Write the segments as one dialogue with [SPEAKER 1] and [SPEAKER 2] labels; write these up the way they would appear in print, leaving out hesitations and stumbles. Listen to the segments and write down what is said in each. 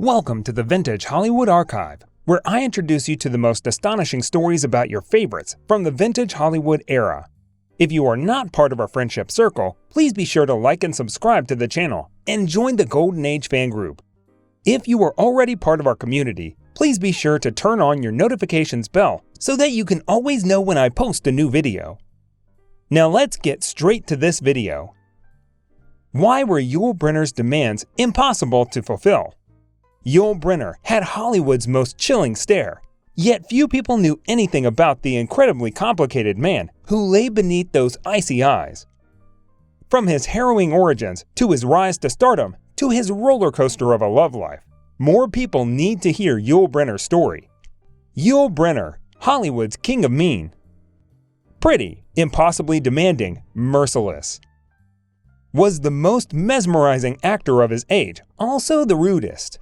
[SPEAKER 1] Welcome to the Vintage Hollywood Archive, where I introduce you to the most astonishing stories about your favorites from the Vintage Hollywood era. If you are not part of our friendship circle, please be sure to like and subscribe to the channel and join the Golden Age fan group. If you are already part of our community, please be sure to turn on your notifications bell so that you can always know when I post a new video. Now let's get straight to this video. Why were Yul Brynner's demands impossible to fulfill? Yul Brynner had Hollywood's most chilling stare, yet few people knew anything about the incredibly complicated man who lay beneath those icy eyes. From his harrowing origins to his rise to stardom to his roller coaster of a love life, more people need to hear Yul Brynner's story. Yul Brynner, Hollywood's king of mean. Pretty, impossibly demanding, merciless. Was the most mesmerizing actor of his age, also the rudest.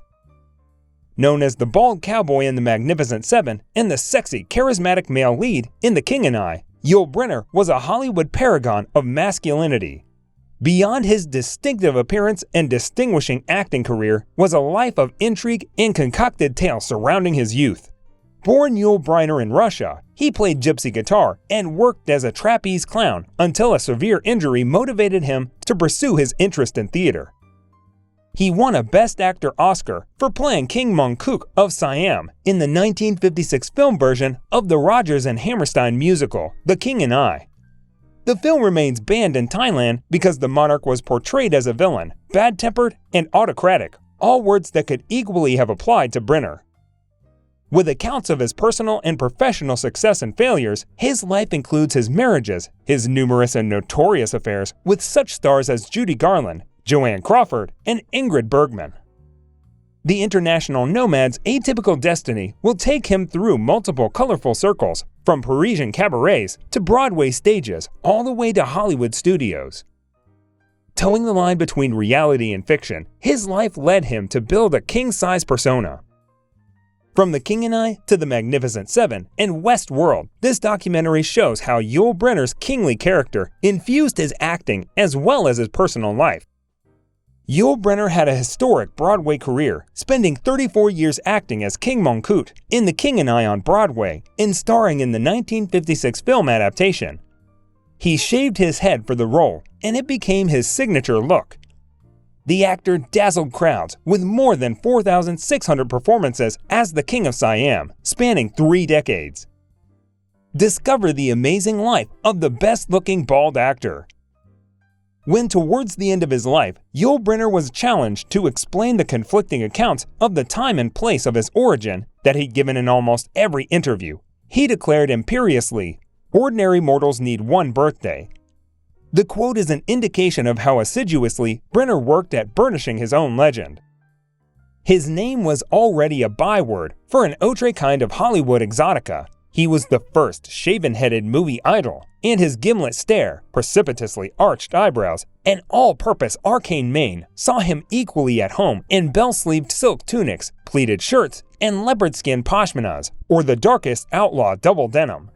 [SPEAKER 1] Known as the bald cowboy in The Magnificent Seven and the sexy, charismatic male lead in The King and I, Yul Brynner was a Hollywood paragon of masculinity. Beyond his distinctive appearance and distinguishing acting career was a life of intrigue and concocted tales surrounding his youth. Born Yul Brynner in Russia, he played gypsy guitar and worked as a trapeze clown until a severe injury motivated him to pursue his interest in theater. He won a Best Actor Oscar for playing King Mongkok of Siam in the 1956 film version of the Rodgers and Hammerstein musical, The King and I. The film remains banned in Thailand because the monarch was portrayed as a villain, bad-tempered, and autocratic, all words that could equally have applied to Brynner. With accounts of his personal and professional success and failures, his life includes his marriages, his numerous and notorious affairs with such stars as Judy Garland, Joanne Crawford, and Ingrid Bergman. The international nomad's atypical destiny will take him through multiple colorful circles, from Parisian cabarets to Broadway stages, all the way to Hollywood studios. Towing the line between reality and fiction, his life led him to build a king-size persona. From The King and I to The Magnificent Seven and Westworld, this documentary shows how Yul Brynner's kingly character infused his acting as well as his personal life. Yul Brynner had a historic Broadway career, spending 34 years acting as King Mongkok in The King and I on Broadway and starring in the 1956 film adaptation. He shaved his head for the role, and it became his signature look. The actor dazzled crowds with more than 4,600 performances as the King of Siam, spanning 3 decades. Discover the amazing life of the best-looking bald actor. When towards the end of his life, Yul Brynner was challenged to explain the conflicting accounts of the time and place of his origin that he'd given in almost every interview, he declared imperiously, "Ordinary mortals need one birthday." The quote is an indication of how assiduously Brynner worked at burnishing his own legend. His name was already a byword for an outre kind of Hollywood exotica. He was the first shaven-headed movie idol, and his gimlet stare, precipitously arched eyebrows, and all-purpose arcane mane saw him equally at home in bell-sleeved silk tunics, pleated shirts, and leopard-skin pashminas, or the darkest outlaw double denim.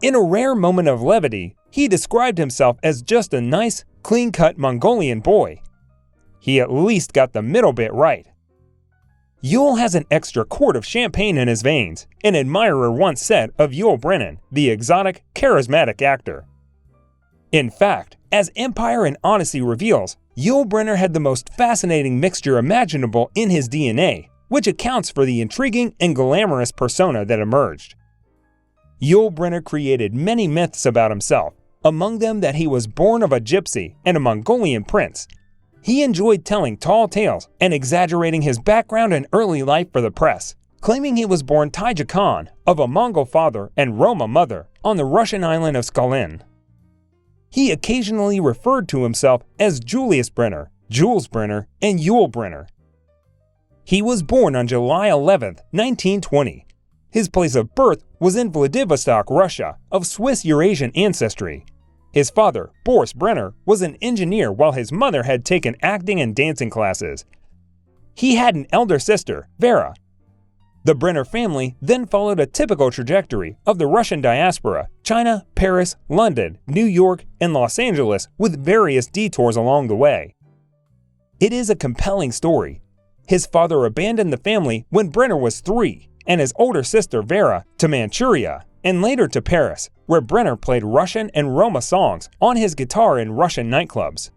[SPEAKER 1] In a rare moment of levity, he described himself as just a nice, clean-cut Mongolian boy. He at least got the middle bit right. Yul has an extra quart of champagne in his veins, an admirer once said of Yul Brynner, the exotic, charismatic actor. In fact, as Empire and Odyssey reveals, Yul Brynner had the most fascinating mixture imaginable in his DNA, which accounts for the intriguing and glamorous persona that emerged. Yul Brynner created many myths about himself, among them that he was born of a gypsy and a Mongolian prince. He enjoyed telling tall tales and exaggerating his background and early life for the press, claiming he was born Taija Khan of a Mongol father and Roma mother on the Russian island of Skolin. He occasionally referred to himself as Julius Brynner, Jules Brynner, and Yul Brynner. He was born on July 11, 1920. His place of birth was in Vladivostok, Russia, of Swiss Eurasian ancestry. His father, Boris Brynner, was an engineer while his mother had taken acting and dancing classes. He had an elder sister, Vera. The Brynner family then followed a typical trajectory of the Russian diaspora, China, Paris, London, New York, and Los Angeles, with various detours along the way. It is a compelling story. His father abandoned the family when Brynner was 3, and his older sister Vera to Manchuria, and later to Paris, where Brynner played Russian and Roma songs on his guitar in Russian nightclubs.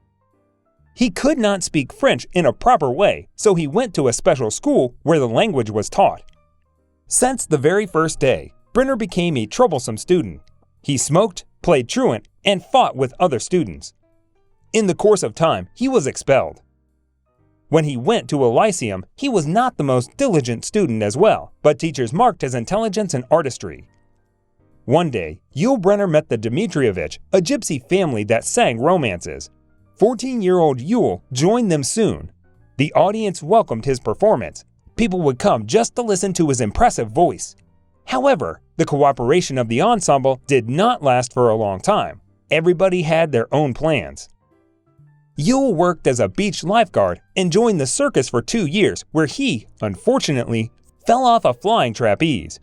[SPEAKER 1] He could not speak French in a proper way, so he went to a special school where the language was taught. Since the very first day, Brynner became a troublesome student. He smoked, played truant, and fought with other students. In the course of time, he was expelled. When he went to a lyceum, he was not the most diligent student as well, but teachers marked his intelligence and artistry. One day, Yul Brynner met the Dmitrievich, a gypsy family that sang romances. 14-year-old Yul joined them soon. The audience welcomed his performance. People would come just to listen to his impressive voice. However, the cooperation of the ensemble did not last for a long time. Everybody had their own plans. Yul worked as a beach lifeguard and joined the circus for 2 years, where he, unfortunately, fell off a flying trapeze.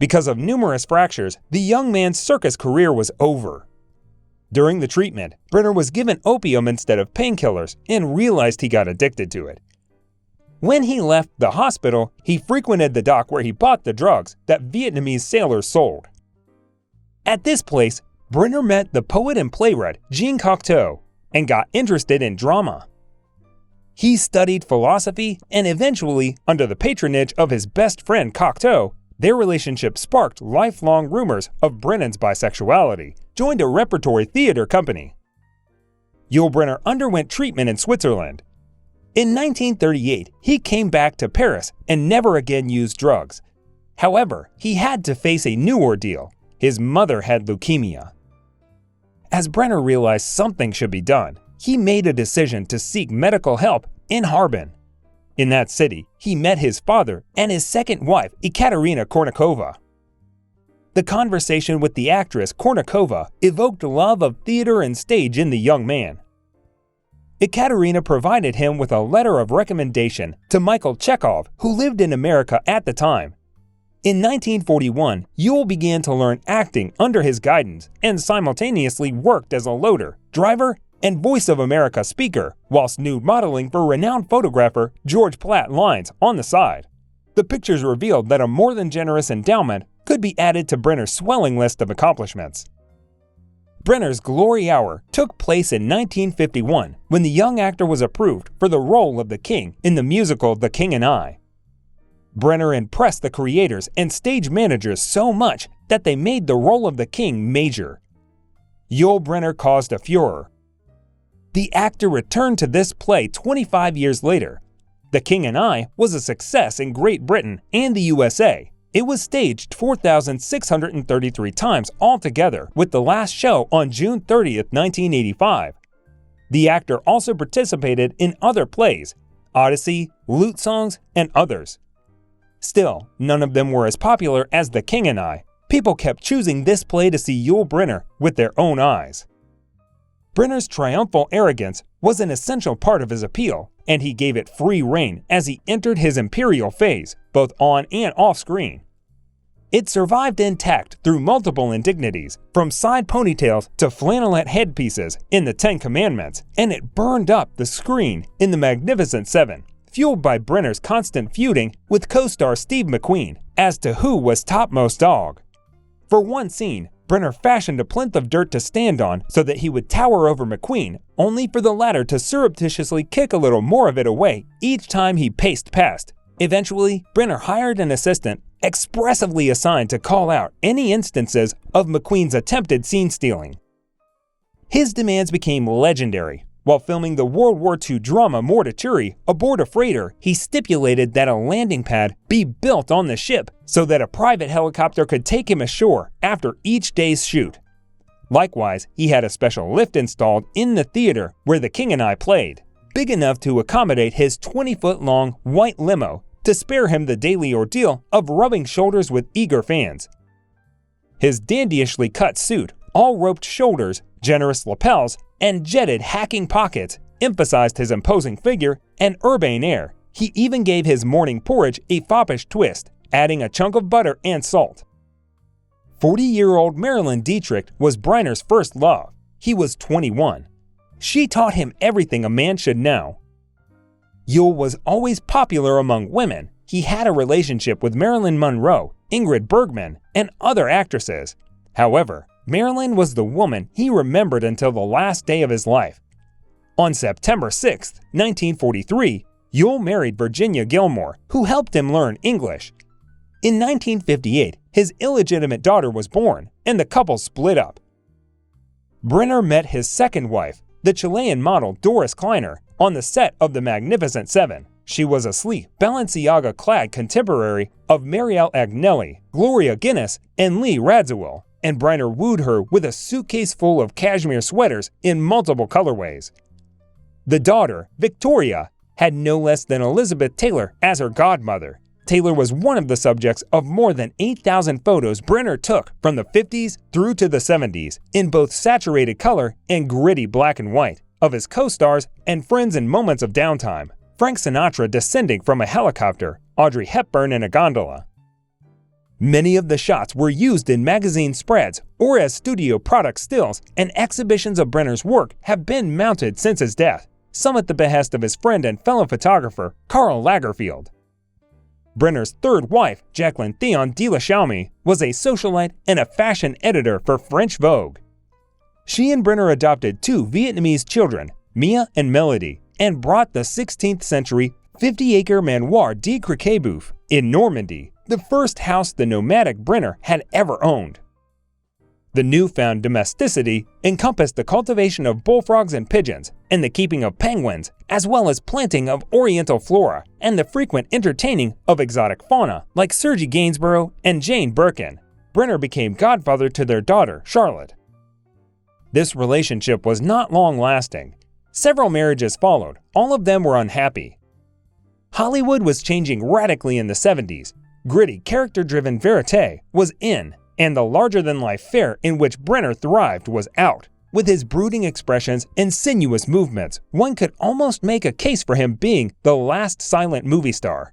[SPEAKER 1] Because of numerous fractures, the young man's circus career was over. During the treatment, Brynner was given opium instead of painkillers and realized he got addicted to it. When he left the hospital, he frequented the dock where he bought the drugs that Vietnamese sailors sold. At this place, Brynner met the poet and playwright Jean Cocteau and got interested in drama. He studied philosophy and eventually, under the patronage of his best friend Cocteau, their relationship sparked lifelong rumors of Brennan's bisexuality, joined a repertory theater company. Yul Brynner underwent treatment in Switzerland. In 1938, he came back to Paris and never again used drugs. However, he had to face a new ordeal. His mother had leukemia. As Brynner realized something should be done, he made a decision to seek medical help in Harbin. In that city, he met his father and his second wife, Ekaterina Kornikova. The conversation with the actress Kornikova evoked love of theater and stage in the young man. Ekaterina provided him with a letter of recommendation to Michael Chekhov, who lived in America at the time. In 1941, Yul began to learn acting under his guidance and simultaneously worked as a loader, driver, and Voice of America speaker, whilst nude modeling for renowned photographer George Platt Lines on the side. The pictures revealed that a more than generous endowment could be added to Brynner's swelling list of accomplishments. Brynner's glory hour took place in 1951 when the young actor was approved for the role of the king in the musical The King and I. Brynner impressed the creators and stage managers so much that they made the role of the king major. Yul Brynner caused a furor. The actor returned to this play 25 years later. The King and I was a success in Great Britain and the USA. It was staged 4,633 times altogether, with the last show on June 30, 1985. The actor also participated in other plays, Odyssey, Lute Songs, and others. Still, none of them were as popular as The King and I. People kept choosing this play to see Yul Brynner with their own eyes. Brynner's triumphal arrogance was an essential part of his appeal, and he gave it free rein as he entered his imperial phase, both on and off screen. It survived intact through multiple indignities, from side ponytails to flannelette headpieces in the Ten Commandments, and it burned up the screen in The Magnificent Seven, fueled by Brynner's constant feuding with co-star Steve McQueen as to who was topmost dog. For one scene, Brynner fashioned a plinth of dirt to stand on so that he would tower over McQueen, only for the latter to surreptitiously kick a little more of it away each time he paced past. Eventually, Brynner hired an assistant expressively assigned to call out any instances of McQueen's attempted scene stealing. His demands became legendary. While filming the World War II drama Mortuary aboard a freighter, he stipulated that a landing pad be built on the ship so that a private helicopter could take him ashore after each day's shoot. Likewise, he had a special lift installed in the theater where The King and I played, big enough to accommodate his 20-foot-long white limo to spare him the daily ordeal of rubbing shoulders with eager fans. His dandyishly cut suit, all roped shoulders, generous lapels, and jetted hacking pockets emphasized his imposing figure and urbane air. He even gave his morning porridge a foppish twist, adding a chunk of butter and salt. 40-year-old Marilyn Dietrich was Brynner's first love. He was 21. She taught him everything a man should know. Yul was always popular among women. He had a relationship with Marilyn Monroe, Ingrid Bergman, and other actresses. However, Marilyn was the woman he remembered until the last day of his life. On September 6, 1943, Yul married Virginia Gilmore, who helped him learn English. In 1958, his illegitimate daughter was born, and the couple split up. Brynner met his second wife, the Chilean model Doris Kleiner, on the set of The Magnificent Seven. She was a sleek, Balenciaga-clad contemporary of Marielle Agnelli, Gloria Guinness, and Lee Radziwill, and Brynner wooed her with a suitcase full of cashmere sweaters in multiple colorways. The daughter, Victoria, had no less than Elizabeth Taylor as her godmother. Taylor was one of the subjects of more than 8,000 photos Brynner took from the 50s through to the 70s in both saturated color and gritty black and white of his co-stars and friends in moments of downtime. Frank Sinatra descending from a helicopter, Audrey Hepburn in a gondola. Many of the shots were used in magazine spreads or as studio product stills, and exhibitions of Brynner's work have been mounted since his death, some at the behest of his friend and fellow photographer Karl Lagerfeld. Brynner's third wife, Jacqueline Theon de la Chaume, was a socialite and a fashion editor for French Vogue. She and Brynner adopted two Vietnamese children, Mia and Melody, and brought the 16th century 50-acre manoir de Criquebeuf in Normandy, the first house the nomadic Brynner had ever owned. The newfound domesticity encompassed the cultivation of bullfrogs and pigeons, and the keeping of penguins, as well as planting of oriental flora and the frequent entertaining of exotic fauna like Serge Gainsborough and Jane Birkin. Brynner became godfather to their daughter, Charlotte. This relationship was not long-lasting. Several marriages followed, all of them were unhappy. Hollywood was changing radically in the 70s. Gritty, character-driven verite was in, and the larger-than-life fare in which Brynner thrived was out. With his brooding expressions and sinuous movements, one could almost make a case for him being the last silent movie star.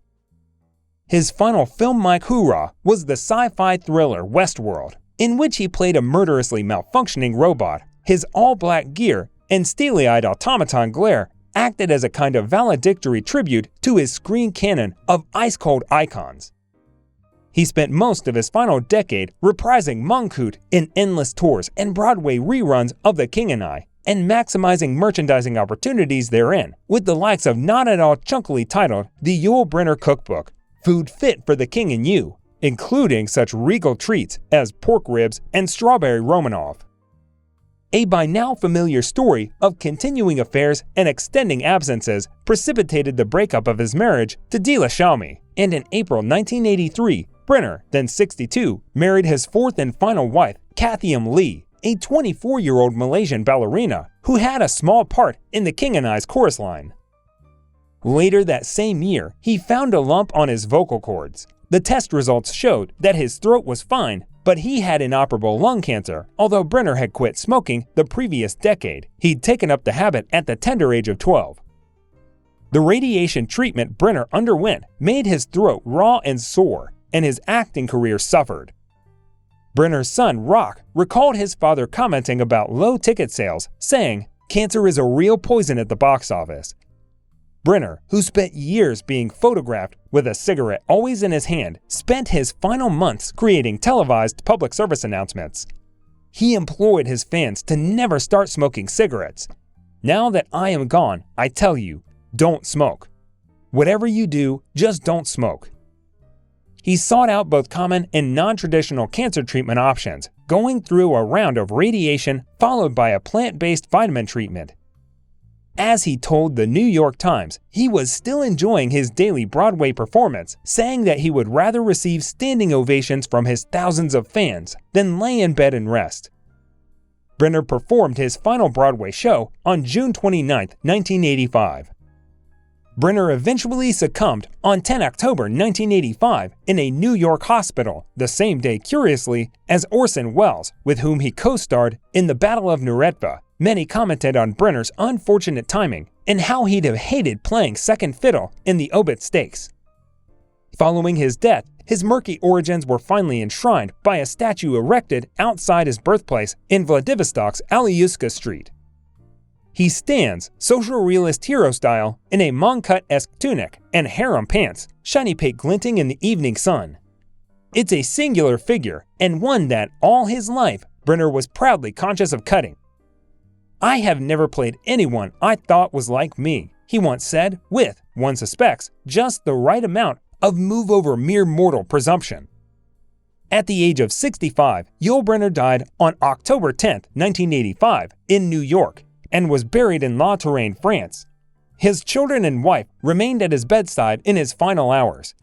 [SPEAKER 1] His final film-like hoorah was the sci-fi thriller Westworld, in which he played a murderously malfunctioning robot. His all-black gear and steely-eyed automaton glare acted as a kind of valedictory tribute to his screen canon of ice-cold icons. He spent most of his final decade reprising Monkoot in endless tours and Broadway reruns of The King and I, and maximizing merchandising opportunities therein, with the likes of not at all chunkily titled The Yul Brynner Cookbook, Food Fit for the King and You, including such regal treats as pork ribs and strawberry Romanov. A by now familiar story of continuing affairs and extending absences precipitated the breakup of his marriage to de la Chaume, and in April 1983, Brynner, then 62, married his fourth and final wife, Kathiam Lee, a 24-year-old Malaysian ballerina who had a small part in The King and I's chorus line. Later that same year, he found a lump on his vocal cords. The test results showed that his throat was fine, but he had inoperable lung cancer. Although Brynner had quit smoking the previous decade, he'd taken up the habit at the tender age of 12. The radiation treatment Brynner underwent made his throat raw and sore, and his acting career suffered. Brynner's son, Rock, recalled his father commenting about low ticket sales, saying, "Cancer is a real poison at the box office." Brynner, who spent years being photographed with a cigarette always in his hand, spent his final months creating televised public service announcements. He implored his fans to never start smoking cigarettes. "Now that I am gone, I tell you, don't smoke. Whatever you do, just don't smoke." He sought out both common and non-traditional cancer treatment options, going through a round of radiation followed by a plant-based vitamin treatment. As he told the New York Times, he was still enjoying his daily Broadway performance, saying that he would rather receive standing ovations from his thousands of fans than lay in bed and rest. Brynner performed his final Broadway show on June 29, 1985. Brynner eventually succumbed on 10 October 1985 in a New York hospital, the same day, curiously, as Orson Welles, with whom he co-starred in the Battle of Neretva. Many commented on Brynner's unfortunate timing and how he'd have hated playing second fiddle in the Obit Stakes. Following his death, his murky origins were finally enshrined by a statue erected outside his birthplace in Vladivostok's Alyushka Street. He stands, social realist hero style, in a monk cut-esque tunic and harem pants, shiny pate glinting in the evening sun. It's a singular figure, and one that, all his life, Brynner was proudly conscious of cutting. "I have never played anyone I thought was like me," he once said, with, one suspects, just the right amount of move over mere mortal presumption. At the age of 65, Yul Brynner died on October 10, 1985, in New York, and was buried in La Touraine, France. His children and wife remained at his bedside in his final hours.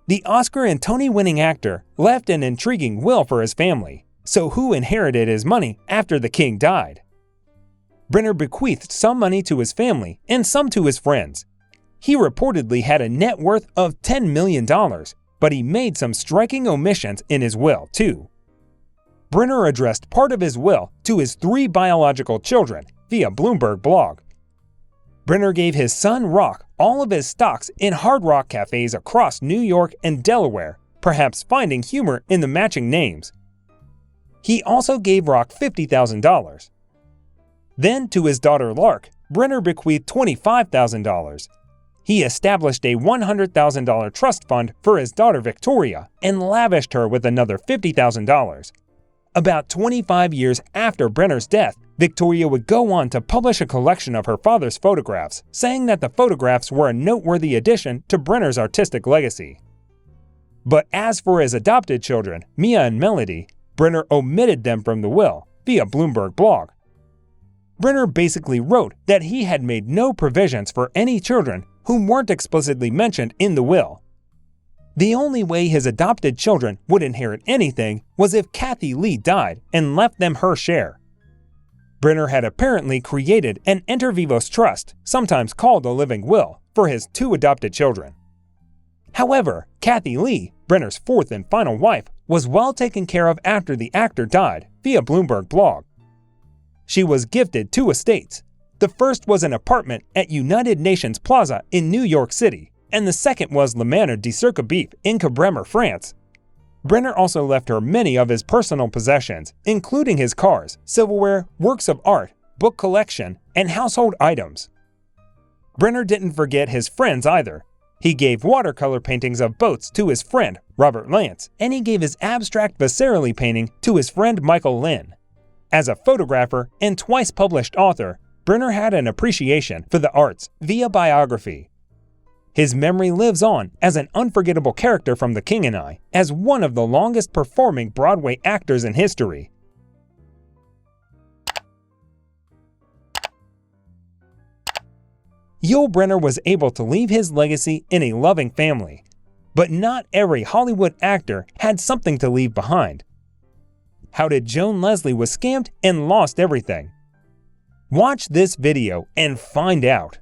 [SPEAKER 1] The Oscar and Tony-winning actor left an intriguing will for his family, so who inherited his money after the king died? Brynner bequeathed some money to his family and some to his friends. He reportedly had a net worth of $10 million, but he made some striking omissions in his will, too. Brynner addressed part of his will to his 3 biological children via Bloomberg blog. Brynner gave his son Rock all of his stocks in Hard Rock cafes across New York and Delaware, perhaps finding humor in the matching names. He also gave Rock $50,000. Then, to his daughter Lark, Brynner bequeathed $25,000. He established a $100,000 trust fund for his daughter Victoria and lavished her with another $50,000. About 25 years after Brynner's death, Victoria would go on to publish a collection of her father's photographs, saying that the photographs were a noteworthy addition to Brynner's artistic legacy. But as for his adopted children, Mia and Melody, Brynner omitted them from the will via Bloomberg blog. Brynner basically wrote that he had made no provisions for any children whom weren't explicitly mentioned in the will. The only way his adopted children would inherit anything was if Kathy Lee died and left them her share. Brynner had apparently created an inter vivos trust, sometimes called a living will, for his 2 adopted children. However, Kathy Lee, Brynner's 4th and final wife, was well taken care of after the actor died via Bloomberg blog. She was gifted 2 estates. The first was an apartment at United Nations Plaza in New York City, and the second was Le Manor de Circabif in Cabremer, France. Brynner also left her many of his personal possessions, including his cars, silverware, works of art, book collection, and household items. Brynner didn't forget his friends either. He gave watercolor paintings of boats to his friend, Robert Lance, and he gave his abstract Vasarely painting to his friend Michael Lynn. As a photographer and twice published author, Brynner had an appreciation for the arts via biography. His memory lives on as an unforgettable character from The King and I, as one of the longest performing Broadway actors in history. Yul Brynner was able to leave his legacy in a loving family, but not every Hollywood actor had something to leave behind. How did Joan Leslie was scammed and lost everything? Watch this video and find out.